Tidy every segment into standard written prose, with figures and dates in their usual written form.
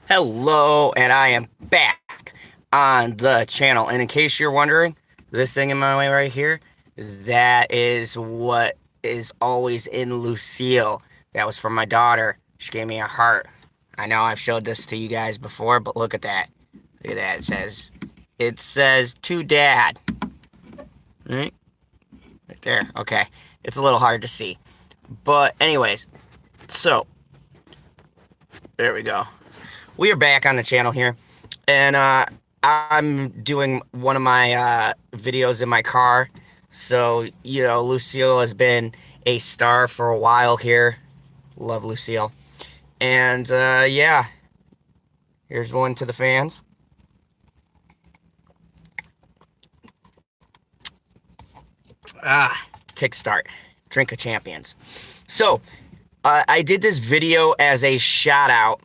Hello, and I am back on the channel. And in case you're wondering, this thing in my way right here, that is what is always in Lucille. That was from my daughter. She gave me a heart. I know I've showed this to you guys before, but look at that. Look at that. It says to dad. Right? Right there. Okay. It's a little hard to see. But anyways, so there we go. We are back on the channel here, and I'm doing one of my videos in my car. So, Lucille has been a star for a while here. Love Lucille. And yeah, here's one to the fans. Kickstart. Drink of Champions. So, I did this video as a shout out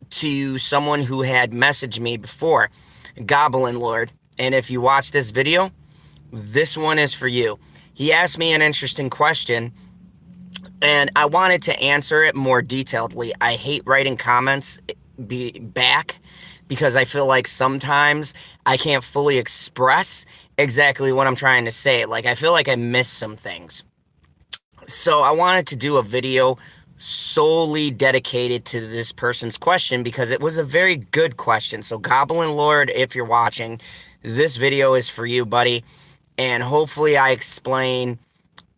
to someone who had messaged me before, Goblin Lord. And if you watch this video, this one is for you. He asked me an interesting question, and I wanted to answer it more detailedly. I hate writing comments back because I feel like sometimes I can't fully express exactly what I'm trying to say. Like, I feel like I miss some things. So I wanted to do a video solely dedicated to this person's question because it was a very good question. So Goblin Lord, if you're watching, this video is for you, buddy. And hopefully I explain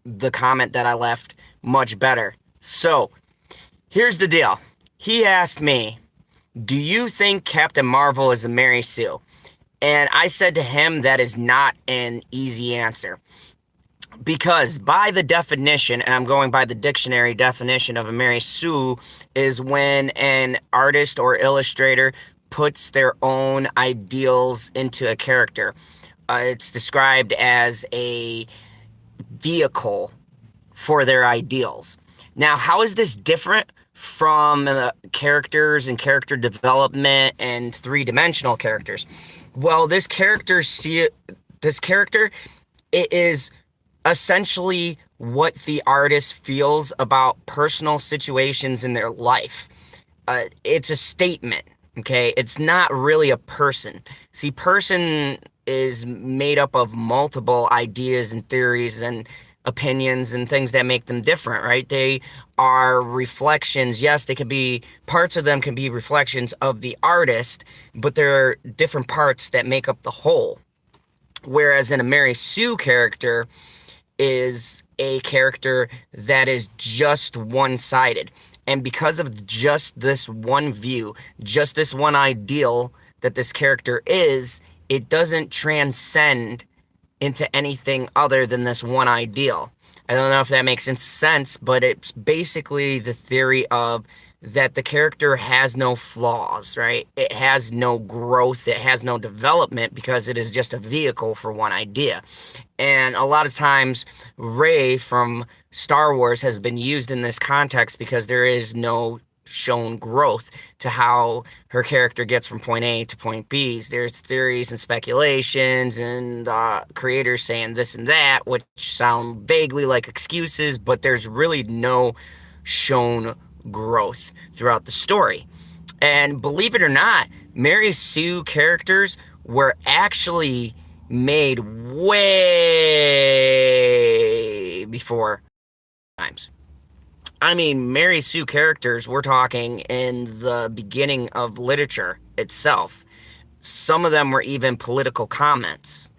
the comment that I left much better. So here's the deal. He asked me, do you think Captain Marvel is a Mary Sue? And I said to him, that is not an easy answer. Because by the definition, and I'm going by the dictionary definition of a Mary Sue, is when an artist or illustrator puts their own ideals into a character. It's described as a vehicle for their ideals. Now, how is this different from characters and character development and three-dimensional characters? Well, this character, it is essentially what the artist feels about personal situations in their life. It's a statement, okay? It's not really a person. See, person is made up of multiple ideas and theories and opinions and things that make them different, right? They are reflections. Yes, they can be, parts of them can be reflections of the artist, but there are different parts that make up the whole. Whereas in a Mary Sue character, is a character that is just one-sided. And because of just this one view, just this one ideal that this character is, it doesn't transcend into anything other than this one ideal. I don't know if that makes sense, but it's basically the theory of that the character has no flaws, right? It has no growth, it has no development because it is just a vehicle for one idea. And a lot of times, Rey from Star Wars has been used in this context because there is no shown growth to how her character gets from point A to point B. There's theories and speculations and creators saying this and that, which sound vaguely like excuses, but there's really no shown growth throughout the story. And believe it or not, Mary Sue characters were actually made way before times. I mean, Mary Sue characters, we're talking in the beginning of literature itself. Some of them were even political comments.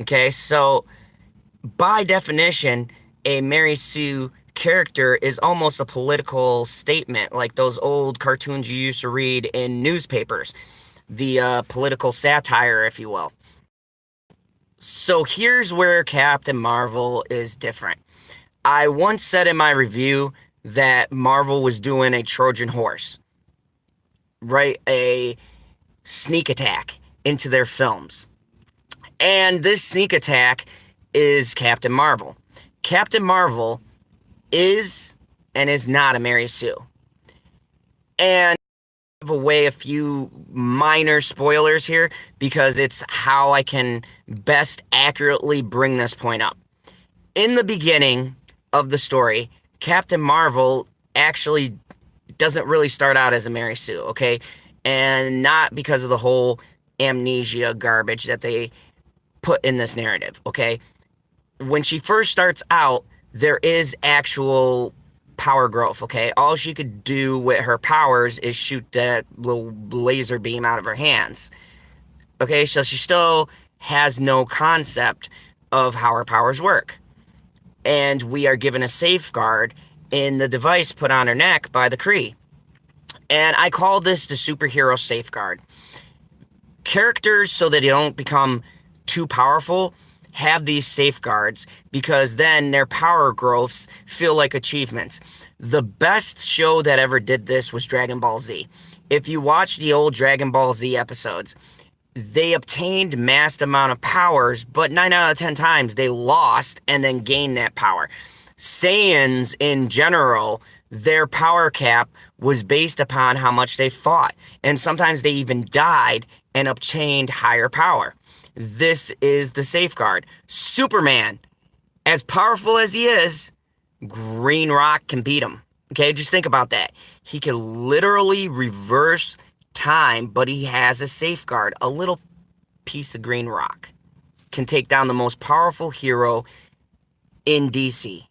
Okay, so by definition, a Mary Sue character is almost a political statement, like those old cartoons you used to read in newspapers, the political satire, if you will. So here's where Captain Marvel is different. I once said in my review that Marvel was doing a Trojan horse, right? A sneak attack into their films. And this sneak attack is Captain Marvel. Captain Marvel is and is not a Mary Sue. And I give away a few minor spoilers here because it's how I can best accurately bring this point up. In the beginning of the story, Captain Marvel actually doesn't really start out as a Mary Sue, okay? and not because of the whole amnesia garbage that they put in this narrative, okay? When she first starts out, there is actual power growth, okay? All she could do with her powers is shoot that little laser beam out of her hands. Okay, so she still has no concept of how her powers work. And we are given a safeguard in the device put on her neck by the Kree. And I call this the superhero safeguard. Characters, so that they don't become too powerful, have these safeguards because then their power growths feel like achievements. The best show that ever did this was Dragon Ball Z. If you watch the old Dragon Ball Z episodes, they obtained massed amount of powers, but 9 out of 10 times they lost and then gained that power. Saiyans in general, their power cap was based upon how much they fought, and sometimes they even died and obtained higher power. This is the safeguard. Superman, as powerful as he is, Green Rock can beat him. Okay, just think about that. He can literally reverse time, but he has a safeguard. A little piece of green rock can take down the most powerful hero in DC.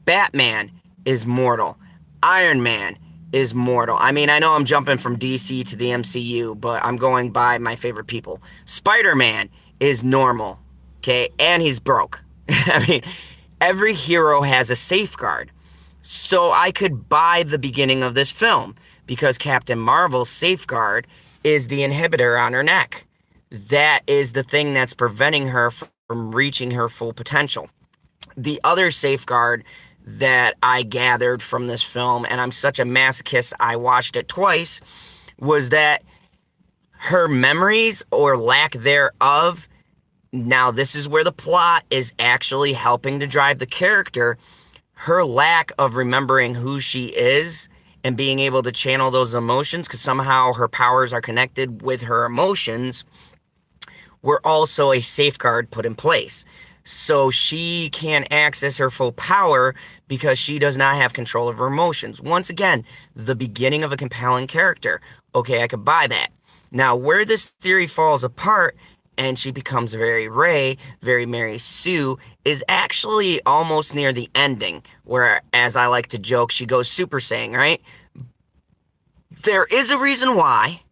Batman is mortal. Iron Man is mortal. I mean, I know I'm jumping from DC to the MCU, but I'm going by my favorite people. Spider-Man is normal, okay? And he's broke. I mean, every hero has a safeguard. So I could buy the beginning of this film because Captain Marvel's safeguard is the inhibitor on her neck. That is the thing that's preventing her from reaching her full potential. The other safeguard that I gathered from this film, and I'm such a masochist, I watched it twice, was that her memories or lack thereof, now this is where the plot is actually helping to drive the character. Her lack of remembering who she is and being able to channel those emotions, because somehow her powers are connected with her emotions, were also a safeguard put in place. So she can't access her full power because she does not have control of her emotions. Once again, the beginning of a compelling character. Okay, I could buy that. Now, where this theory falls apart and she becomes very Ray, very Mary Sue, is actually almost near the ending, where, as I like to joke, she goes Super Saiyan, right? There is a reason why,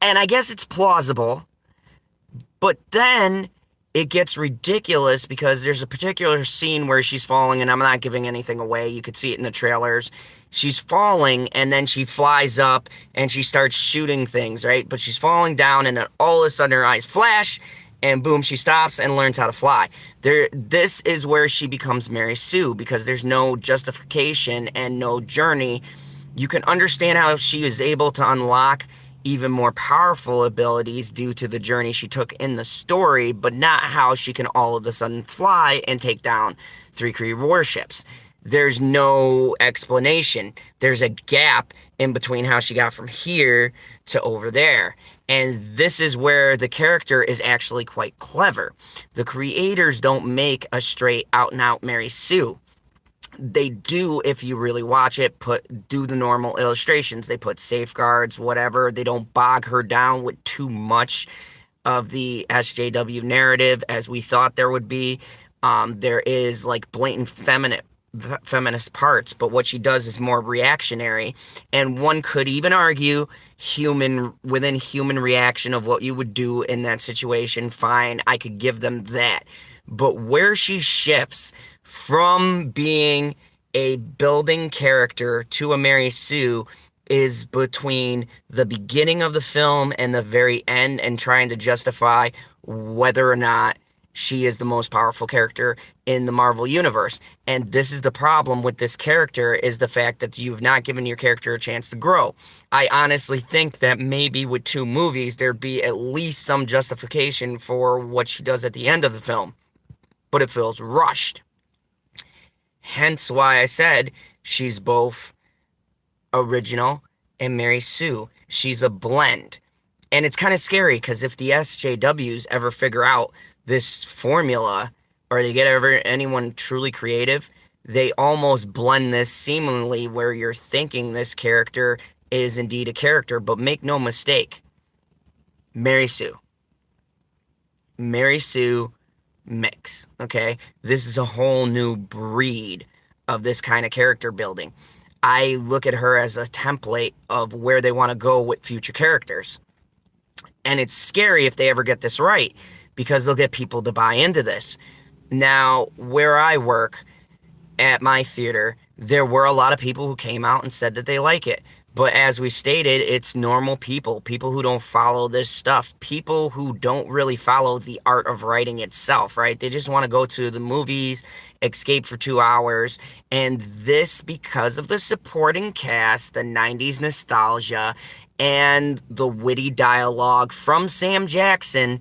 and I guess it's plausible, but then it gets ridiculous because there's a particular scene where she's falling, and I'm not giving anything away. You could see it in the trailers. She's falling, and then she flies up, and she starts shooting things, right? But she's falling down, and then all of a sudden her eyes flash, and boom, she stops and learns how to fly. This is where she becomes Mary Sue, because there's no justification and no journey. You can understand how she is able to unlock even more powerful abilities due to the journey she took in the story, but not how she can all of a sudden fly and take down 3 Kree warships. There's no explanation. There's a gap in between how she got from here to over there. And this is where the character is actually quite clever. The creators don't make a straight out and out Mary Sue. They do, if you really watch it, do the normal illustrations. They put safeguards, whatever. They don't bog her down with too much of the SJW narrative as we thought there would be. There is like blatant feminist parts, but what she does is more reactionary. And one could even argue within human reaction of what you would do in that situation. Fine, I could give them that. But where she shifts from being a building character to a Mary Sue is between the beginning of the film and the very end, and trying to justify whether or not she is the most powerful character in the Marvel Universe. And this is the problem with this character, is the fact that you've not given your character a chance to grow. I honestly think that maybe with 2 movies, there'd be at least some justification for what she does at the end of the film. But it feels rushed. Hence why I said she's both original and Mary Sue. She's a blend. And it's kind of scary because if the SJWs ever figure out this formula, or they get anyone truly creative, they almost blend this seamlessly where you're thinking this character is indeed a character, but make no mistake, Mary Sue. Mary Sue mix, okay? This is a whole new breed of this kind of character building. I look at her as a template of where they want to go with future characters. And it's scary if they ever get this right because they'll get people to buy into this. Now, where I work at my theater, there were a lot of people who came out and said that they like it. But as we stated, it's normal people, people who don't follow this stuff, people who don't really follow the art of writing itself, right? They just want to go to the movies, escape for 2 hours. And this, because of the supporting cast, the 90s nostalgia, and the witty dialogue from Sam Jackson,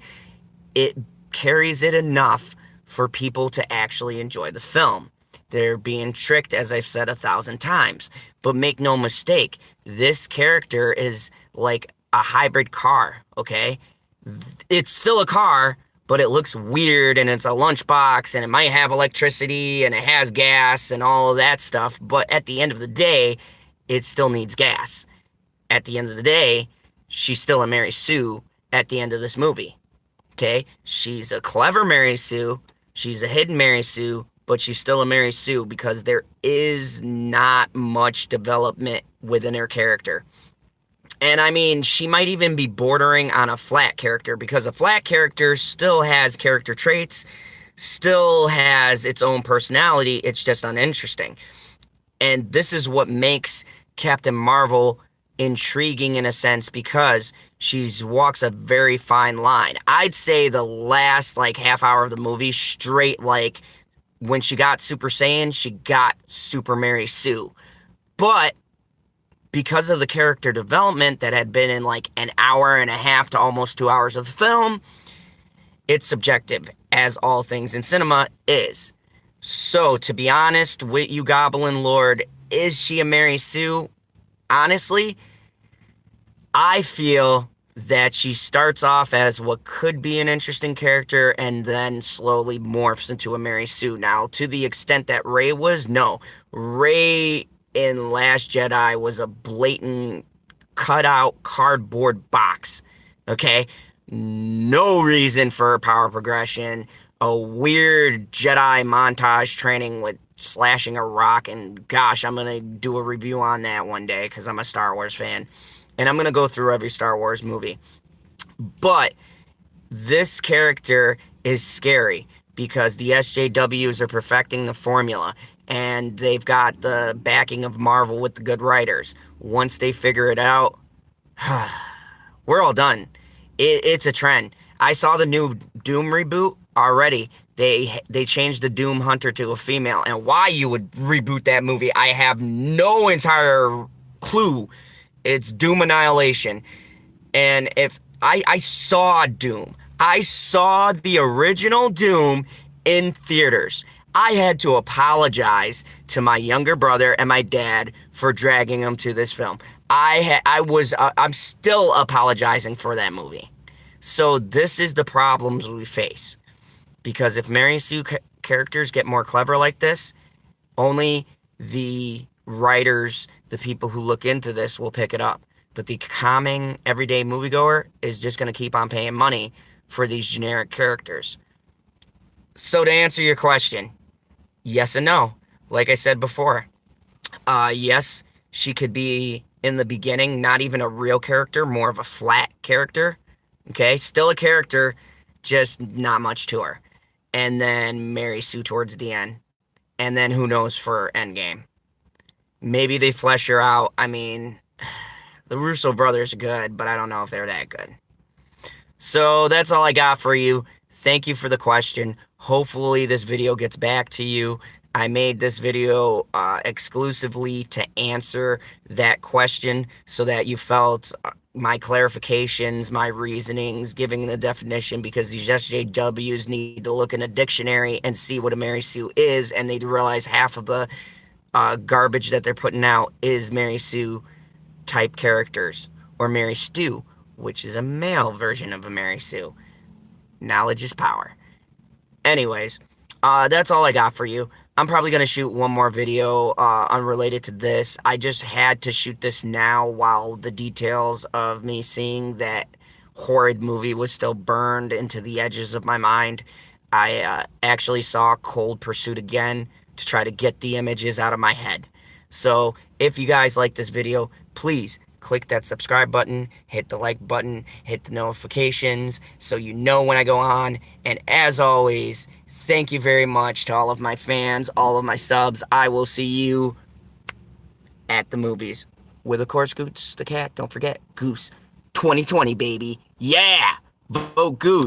it carries it enough for people to actually enjoy the film. They're being tricked, as I've said 1,000 times. But make no mistake, this character is like a hybrid car, okay? It's still a car, but it looks weird and it's a lunchbox and it might have electricity and it has gas and all of that stuff. But at the end of the day, it still needs gas. At the end of the day, she's still a Mary Sue at the end of this movie, okay? She's a clever Mary Sue. She's a hidden Mary Sue, but she's still a Mary Sue because there is not much development within her character. And I mean, she might even be bordering on a flat character because a flat character still has character traits, still has its own personality. It's just uninteresting. And this is what makes Captain Marvel intriguing in a sense because she walks a very fine line. I'd say the last like half hour of the movie straight, like when she got Super Saiyan, she got Super Mary Sue. But because of the character development that had been in like an hour and a half to almost 2 hours of the film, it's subjective, as all things in cinema is. So, to be honest with you, Goblin Lord, is she a Mary Sue? Honestly, I feel that she starts off as what could be an interesting character and then slowly morphs into a Mary Sue. Now, to the extent that Rey was, no. Rey in Last Jedi was a blatant cutout cardboard box, okay? No reason for power progression, a weird Jedi montage training with slashing a rock, and gosh, I'm going to do a review on that one day because I'm a Star Wars fan. And I'm going to go through every Star Wars movie. But this character is scary because the SJWs are perfecting the formula. And they've got the backing of Marvel with the good writers. Once they figure it out, we're all done. It's a trend. I saw the new Doom reboot already. They changed the Doom Hunter to a female. And why you would reboot that movie, I have no entire clue. It's Doom Annihilation. And if I saw Doom, I saw the original Doom in theaters. I had to apologize to my younger brother and my dad for dragging them to this film. I'm still apologizing for that movie. So this is the problems we face. Because if Mary Sue characters get more clever like this, only the writers, the people who look into this will pick it up. But the common everyday moviegoer is just going to keep on paying money for these generic characters. So to answer your question, yes and no. Like I said before, yes, she could be in the beginning not even a real character, more of a flat character. Okay, still a character, just not much to her. And then Mary Sue towards the end. And then who knows for Endgame. Maybe they flesh her out. I mean, the Russo brothers are good, but I don't know if they're that good. So that's all I got for you. Thank you for the question. Hopefully this video gets back to you. I made this video exclusively to answer that question so that you felt my clarifications, my reasonings, giving the definition, because these SJWs need to look in a dictionary and see what a Mary Sue is, and they'd realize half of the garbage that they're putting out is Mary Sue type characters, or Mary Stu, which is a male version of a Mary Sue. Knowledge is power. Anyways, that's all I got for you. I'm probably going to shoot one more video unrelated to this. I just had to shoot this now while the details of me seeing that horrid movie was still burned into the edges of my mind. I actually saw Cold Pursuit again to try to get the images out of my head. So if you guys like this video, please click that subscribe button, hit the like button, hit the notifications so you know when I go on. And as always, thank you very much to all of my fans, all of my subs. I will see you at the movies. With, of course, Goose the cat. Don't forget, Goose 2020, baby. Yeah! Vote Goose.